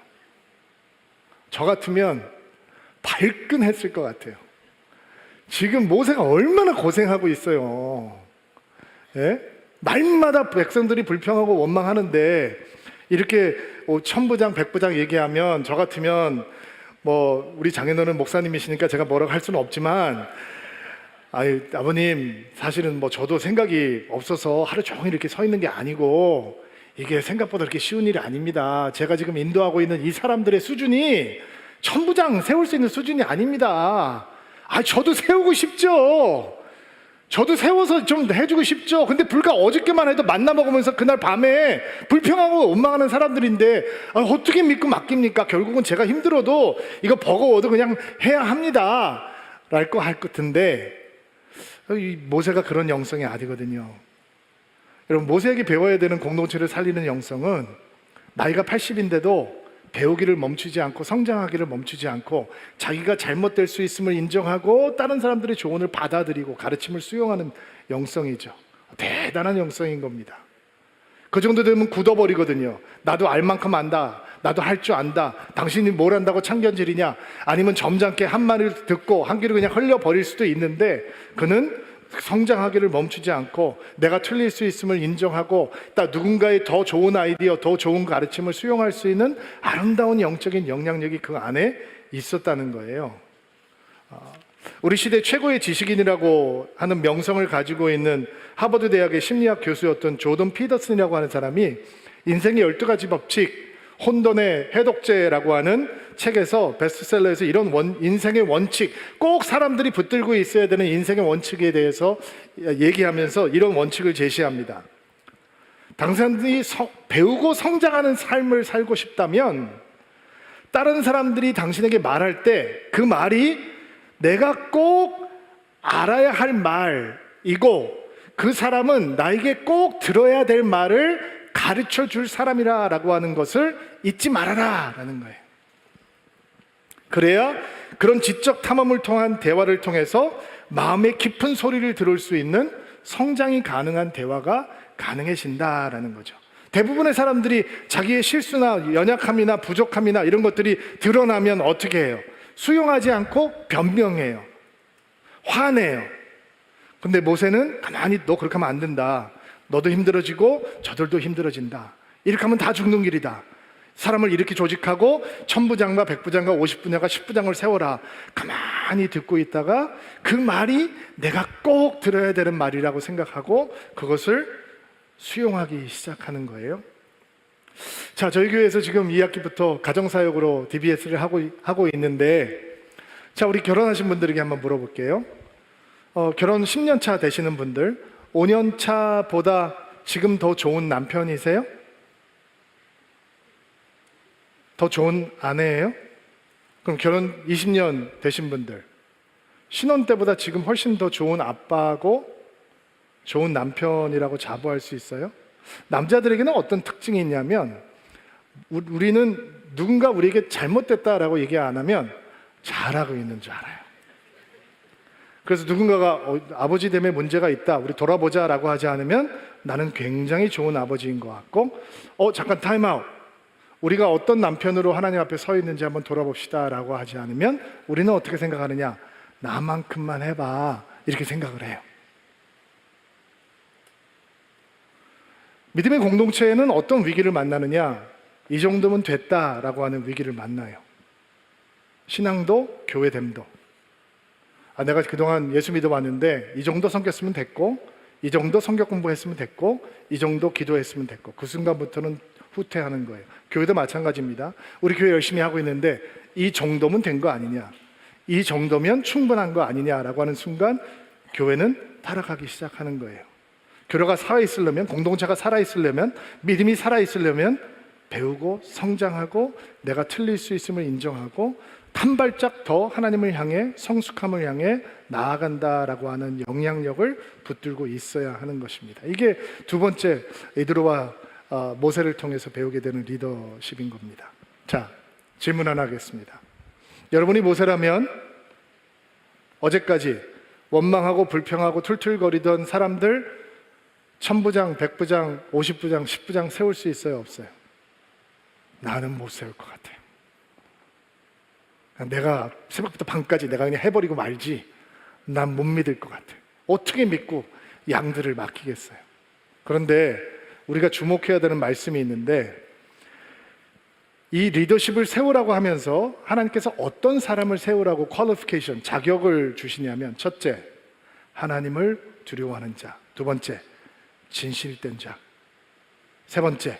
저 같으면 발끈했을 것 같아요. 지금 모세가 얼마나 고생하고 있어요. 예? 날마다 백성들이 불평하고 원망하는데 이렇게 1000부장, 100부장 얘기하면 저 같으면 뭐 우리 장인어른 목사님이시니까 제가 뭐라고 할 수는 없지만 아버님 사실은 뭐 저도 생각이 없어서 하루 종일 이렇게 서 있는 게 아니고 이게 생각보다 그렇게 쉬운 일이 아닙니다. 제가 지금 인도하고 있는 이 사람들의 수준이 1000부장 세울 수 있는 수준이 아닙니다. 저도 세우고 싶죠. 저도 세워서 좀 해주고 싶죠. 근데 불과 어저께만 해도 만나 먹으면서 그날 밤에 불평하고 원망하는 사람들인데 어떻게 믿고 맡깁니까? 결국은 제가 힘들어도 이거 버거워도 그냥 해야 합니다 랄 거 할 것 같은데 이 모세가 그런 영성이 아니거든요. 여러분, 모세에게 배워야 되는 공동체를 살리는 영성은 나이가 80인데도 배우기를 멈추지 않고 성장하기를 멈추지 않고 자기가 잘못될 수 있음을 인정하고 다른 사람들의 조언을 받아들이고 가르침을 수용하는 영성이죠. 대단한 영성인 겁니다. 그 정도 되면 굳어버리거든요. 나도 알 만큼 안다. 나도 할 줄 안다. 당신이 뭘 안다고 참견질이냐? 아니면 점잖게 한 말을 듣고 한 귀로 그냥 흘려버릴 수도 있는데 그는 성장하기를 멈추지 않고 내가 틀릴 수 있음을 인정하고 누군가의 더 좋은 아이디어, 더 좋은 가르침을 수용할 수 있는 아름다운 영적인 영향력이 그 안에 있었다는 거예요. 우리 시대 최고의 지식인이라고 하는 명성을 가지고 있는 하버드 대학의 심리학 교수였던 조던 피더슨이라고 하는 사람이 인생의 12가지 법칙, 혼돈의 해독제라고 하는 책에서 베스트셀러에서 이런 인생의 원칙, 꼭 사람들이 붙들고 있어야 되는 인생의 원칙에 대해서 얘기하면서 이런 원칙을 제시합니다. 당사자들이 배우고 성장하는 삶을 살고 싶다면 다른 사람들이 당신에게 말할 때 그 말이 내가 꼭 알아야 할 말이고 그 사람은 나에게 꼭 들어야 될 말을 가르쳐 줄 사람이라고 하는 것을 잊지 말아라 라는 거예요. 그래야 그런 지적 탐험을 통한 대화를 통해서 마음의 깊은 소리를 들을 수 있는 성장이 가능한 대화가 가능해진다라는 거죠. 대부분의 사람들이 자기의 실수나 연약함이나 부족함이나 이런 것들이 드러나면 어떻게 해요? 수용하지 않고 변명해요. 화내요. 근데 모세는 가만히 너 그렇게 하면 안 된다. 너도 힘들어지고 저들도 힘들어진다. 이렇게 하면 다 죽는 길이다. 사람을 이렇게 조직하고 1000부장과 100부장과 50부장과 10부장을 세워라. 가만히 듣고 있다가 그 말이 내가 꼭 들어야 되는 말이라고 생각하고 그것을 수용하기 시작하는 거예요. 자, 저희 교회에서 지금 2학기부터 가정사역으로 DBS를 하고 있는데, 자, 우리 결혼하신 분들에게 한번 물어볼게요. 결혼 10년 차 되시는 분들, 5년 차보다 지금 더 좋은 남편이세요? 더 좋은 아내예요? 그럼 결혼 20년 되신 분들, 신혼 때보다 지금 훨씬 더 좋은 아빠고 좋은 남편이라고 자부할 수 있어요? 남자들에게는 어떤 특징이 있냐면, 우리는 누군가 우리에게 잘못됐다라고 얘기 안 하면 잘하고 있는 줄 알아요. 그래서 누군가가 아버지 때문에 문제가 있다, 우리 돌아보자 라고 하지 않으면 나는 굉장히 좋은 아버지인 것 같고, 잠깐 타임아웃, 우리가 어떤 남편으로 하나님 앞에 서 있는지 한번 돌아봅시다 라고 하지 않으면 우리는 어떻게 생각하느냐? 나만큼만 해봐, 이렇게 생각을 해요. 믿음의 공동체에는 어떤 위기를 만나느냐? 이 정도면 됐다라고 하는 위기를 만나요. 신앙도 교회됨도. 내가 그동안 예수 믿어왔는데 이 정도 섬겼으면 됐고, 이 정도 성경 공부했으면 됐고, 이 정도 기도했으면 됐고, 그 순간부터는 후퇴하는 거예요. 교회도 마찬가지입니다. 우리 교회 열심히 하고 있는데 이 정도면 된 거 아니냐, 이 정도면 충분한 거 아니냐라고 하는 순간 교회는 타락하기 시작하는 거예요. 교회가 살아있으려면, 공동체가 살아있으려면, 믿음이 살아있으려면 배우고 성장하고 내가 틀릴 수 있음을 인정하고 한 발짝 더 하나님을 향해, 성숙함을 향해 나아간다라고 하는 영향력을 붙들고 있어야 하는 것입니다. 이게 두 번째, 에드로와 모세를 통해서 배우게 되는 리더십인 겁니다. 자, 질문 하나 하겠습니다. 여러분이 모세라면 어제까지 원망하고 불평하고 툴툴거리던 사람들 1000부장, 100부장, 50부장, 10부장 세울 수 있어요, 없어요? 나는 못 세울 것 같아요. 내가 새벽부터 밤까지 내가 그냥 해버리고 말지, 난 못 믿을 것 같아요. 어떻게 믿고 양들을 맡기겠어요? 그런데 우리가 주목해야 되는 말씀이 있는데, 이 리더십을 세우라고 하면서 하나님께서 어떤 사람을 세우라고 퀄리피케이션, 자격을 주시냐면, 첫째, 하나님을 두려워하는 자. 두 번째, 진실된 자. 세 번째,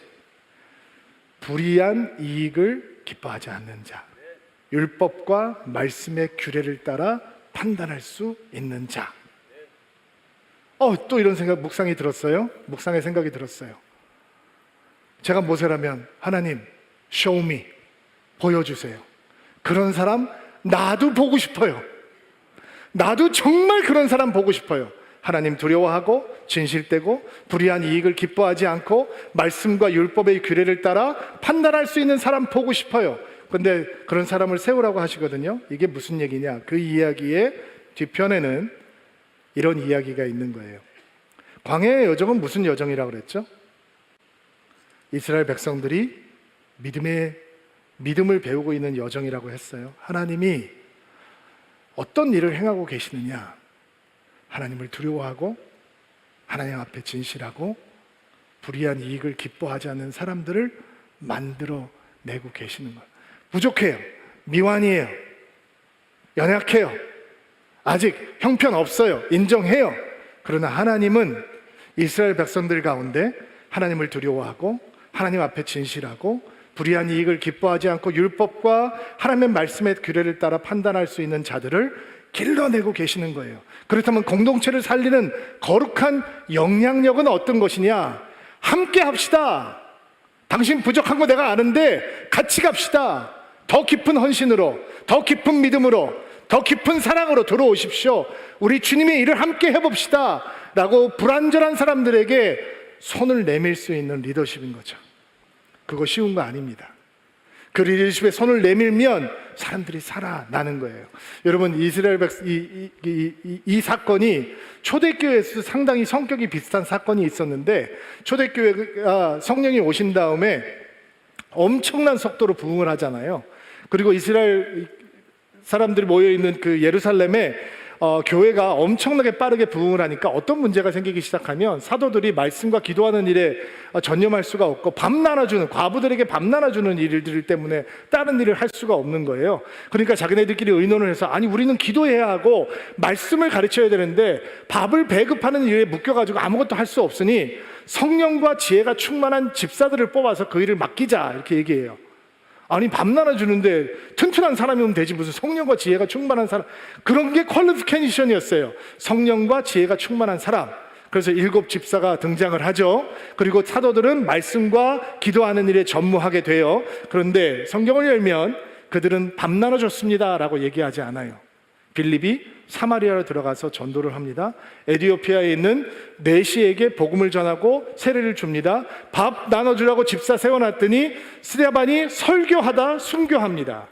불의한 이익을 기뻐하지 않는 자. 율법과 말씀의 규례를 따라 판단할 수 있는 자. 또 이런 묵상이 들었어요. 묵상의 생각이 들었어요. 제가 모세라면, 하나님, show me, 보여주세요. 그런 사람 나도 보고 싶어요. 나도 정말 그런 사람 보고 싶어요. 하나님 두려워하고 진실되고 불의한 이익을 기뻐하지 않고 말씀과 율법의 규례를 따라 판단할 수 있는 사람 보고 싶어요. 근데 그런 사람을 세우라고 하시거든요. 이게 무슨 얘기냐? 그 이야기의 뒤편에는 이런 이야기가 있는 거예요. 광야의 여정은 무슨 여정이라고 그랬죠? 이스라엘 백성들이 믿음을 배우고 있는 여정이라고 했어요. 하나님이 어떤 일을 행하고 계시느냐? 하나님을 두려워하고 하나님 앞에 진실하고 불의한 이익을 기뻐하지 않는 사람들을 만들어내고 계시는 거예요. 부족해요. 미완이에요. 연약해요. 아직 형편없어요. 인정해요. 그러나 하나님은 이스라엘 백성들 가운데 하나님을 두려워하고 하나님 앞에 진실하고 불의한 이익을 기뻐하지 않고 율법과 하나님의 말씀의 규례를 따라 판단할 수 있는 자들을 길러내고 계시는 거예요. 그렇다면 공동체를 살리는 거룩한 영향력은 어떤 것이냐? 함께 합시다. 당신 부족한 거 내가 아는데 같이 갑시다. 더 깊은 헌신으로, 더 깊은 믿음으로, 더 깊은 사랑으로 들어오십시오. 우리 주님의 일을 함께 해봅시다 라고 불완전한 사람들에게 손을 내밀 수 있는 리더십인 거죠. 그거 쉬운 거 아닙니다. 그 리더십에 손을 내밀면 사람들이 살아나는 거예요. 여러분, 이스라엘 이 사건이 초대교회에서 상당히 성격이 비슷한 사건이 있었는데, 초대교회가 성령이 오신 다음에 엄청난 속도로 부흥을 하잖아요. 그리고 이스라엘 사람들이 모여있는 그 예루살렘에 교회가 엄청나게 빠르게 부흥을 하니까 어떤 문제가 생기기 시작하면 사도들이 말씀과 기도하는 일에 전념할 수가 없고 밥 나눠주는, 과부들에게 밥 나눠주는 일들 때문에 다른 일을 할 수가 없는 거예요. 그러니까 자기네들끼리 의논을 해서, 아니 우리는 기도해야 하고 말씀을 가르쳐야 되는데 밥을 배급하는 일에 묶여가지고 아무것도 할 수 없으니 성령과 지혜가 충만한 집사들을 뽑아서 그 일을 맡기자, 이렇게 얘기해요. 아니 밥 나눠주는데 튼튼한 사람이면 되지, 무슨 성령과 지혜가 충만한 사람. 그런 게 퀄리피케이션이었어요. 성령과 지혜가 충만한 사람. 그래서 7 집사가 등장을 하죠. 그리고 사도들은 말씀과 기도하는 일에 전무하게 돼요. 그런데 성경을 열면 그들은 밥 나눠줬습니다 라고 얘기하지 않아요. 빌립이 사마리아로 들어가서 전도를 합니다. 에티오피아에 있는 네시에게 복음을 전하고 세례를 줍니다. 밥 나눠주라고 집사 세워놨더니 스데반이 설교하다 순교합니다.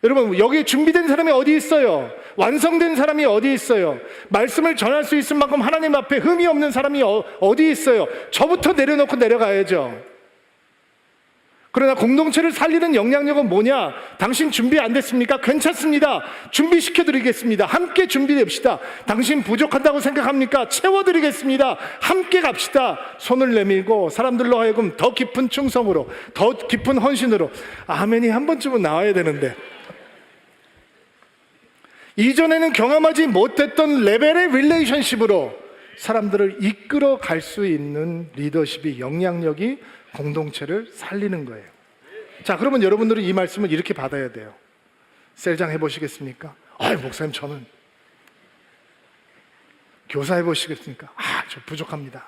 여러분, 여기 준비된 사람이 어디 있어요? 완성된 사람이 어디 있어요? 말씀을 전할 수 있을 만큼 하나님 앞에 흠이 없는 사람이 어디 있어요? 저부터 내려놓고 내려가야죠. 그러나 공동체를 살리는 영향력은 뭐냐? 당신 준비 안 됐습니까? 괜찮습니다. 준비시켜드리겠습니다. 함께 준비됩시다. 당신 부족한다고 생각합니까? 채워드리겠습니다. 함께 갑시다. 손을 내밀고 사람들로 하여금 더 깊은 충성으로, 더 깊은 헌신으로. 아멘이 한 번쯤은 나와야 되는데, 이전에는 경험하지 못했던 레벨의 릴레이션십으로 사람들을 이끌어 갈 수 있는 리더십이, 영향력이 공동체를 살리는 거예요. 자, 그러면 여러분들은 이 말씀을 이렇게 받아야 돼요. 셀장 해보시겠습니까? 목사님 저는. 교사 해보시겠습니까? 저 부족합니다.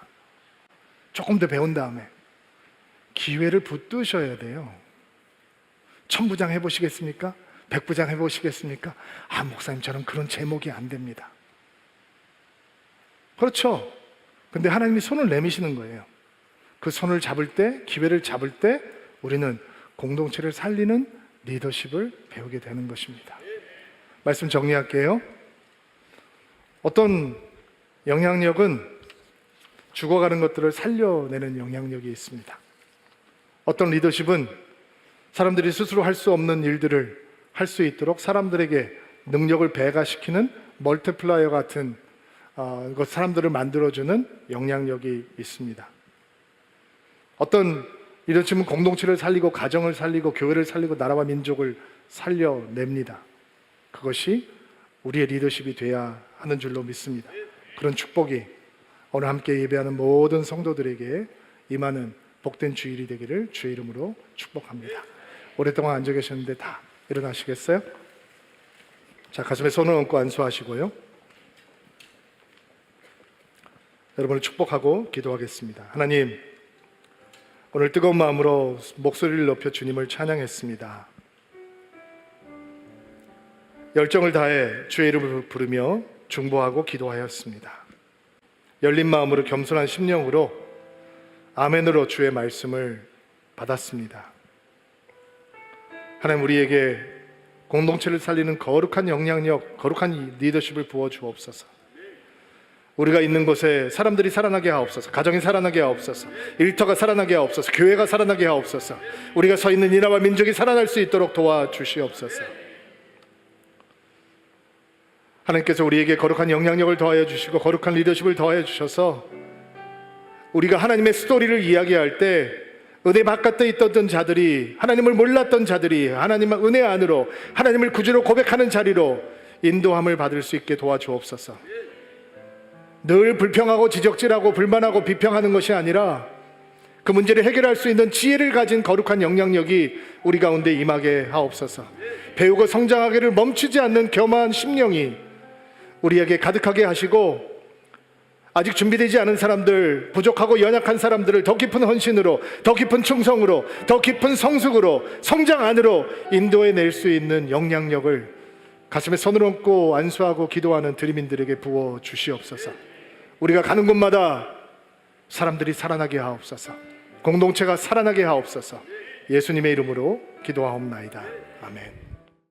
조금 더 배운 다음에 기회를 붙드셔야 돼요. 천부장 해보시겠습니까? 백부장 해보시겠습니까? 목사님 저는 그런 제목이 안 됩니다. 그렇죠. 근데 하나님이 손을 내미시는 거예요. 그 손을 잡을 때, 기회를 잡을 때 우리는 공동체를 살리는 리더십을 배우게 되는 것입니다. 말씀 정리할게요. 어떤 영향력은 죽어가는 것들을 살려내는 영향력이 있습니다. 어떤 리더십은 사람들이 스스로 할 수 없는 일들을 할 수 있도록 사람들에게 능력을 배가시키는 멀티플라이어 같은 사람들을 만들어주는 영향력이 있습니다. 어떤 리더십은 공동체를 살리고 가정을 살리고 교회를 살리고 나라와 민족을 살려냅니다. 그것이 우리의 리더십이 돼야 하는 줄로 믿습니다. 그런 축복이 오늘 함께 예배하는 모든 성도들에게 임하는 복된 주일이 되기를 주의 이름으로 축복합니다. 오랫동안 앉아 계셨는데 다 일어나시겠어요? 자, 가슴에 손을 얹고 안수하시고요. 여러분을 축복하고 기도하겠습니다. 하나님, 오늘 뜨거운 마음으로 목소리를 높여 주님을 찬양했습니다. 열정을 다해 주의 이름을 부르며 중보하고 기도하였습니다. 열린 마음으로 겸손한 심령으로 아멘으로 주의 말씀을 받았습니다. 하나님, 우리에게 공동체를 살리는 거룩한 영향력, 거룩한 리더십을 부어 주옵소서. 우리가 있는 곳에 사람들이 살아나게 하옵소서. 가정이 살아나게 하옵소서. 일터가 살아나게 하옵소서. 교회가 살아나게 하옵소서. 우리가 서 있는 이 나라 민족이 살아날 수 있도록 도와주시옵소서. 하나님께서 우리에게 거룩한 영향력을 더하여 주시고 거룩한 리더십을 더하여 주셔서 우리가 하나님의 스토리를 이야기할 때 은혜 바깥에 있던 자들이, 하나님을 몰랐던 자들이 하나님의 은혜 안으로 하나님을 구주로 고백하는 자리로 인도함을 받을 수 있게 도와주옵소서. 늘 불평하고 지적질하고 불만하고 비평하는 것이 아니라 그 문제를 해결할 수 있는 지혜를 가진 거룩한 영향력이 우리 가운데 임하게 하옵소서. 배우고 성장하기를 멈추지 않는 겸허한 심령이 우리에게 가득하게 하시고, 아직 준비되지 않은 사람들, 부족하고 연약한 사람들을 더 깊은 헌신으로, 더 깊은 충성으로, 더 깊은 성숙으로, 성장 안으로 인도해낼 수 있는 영향력을 가슴에 손을 얹고 안수하고 기도하는 드림인들에게 부어 주시옵소서. 우리가 가는 곳마다 사람들이 살아나게 하옵소서. 공동체가 살아나게 하옵소서. 예수님의 이름으로 기도하옵나이다. 아멘.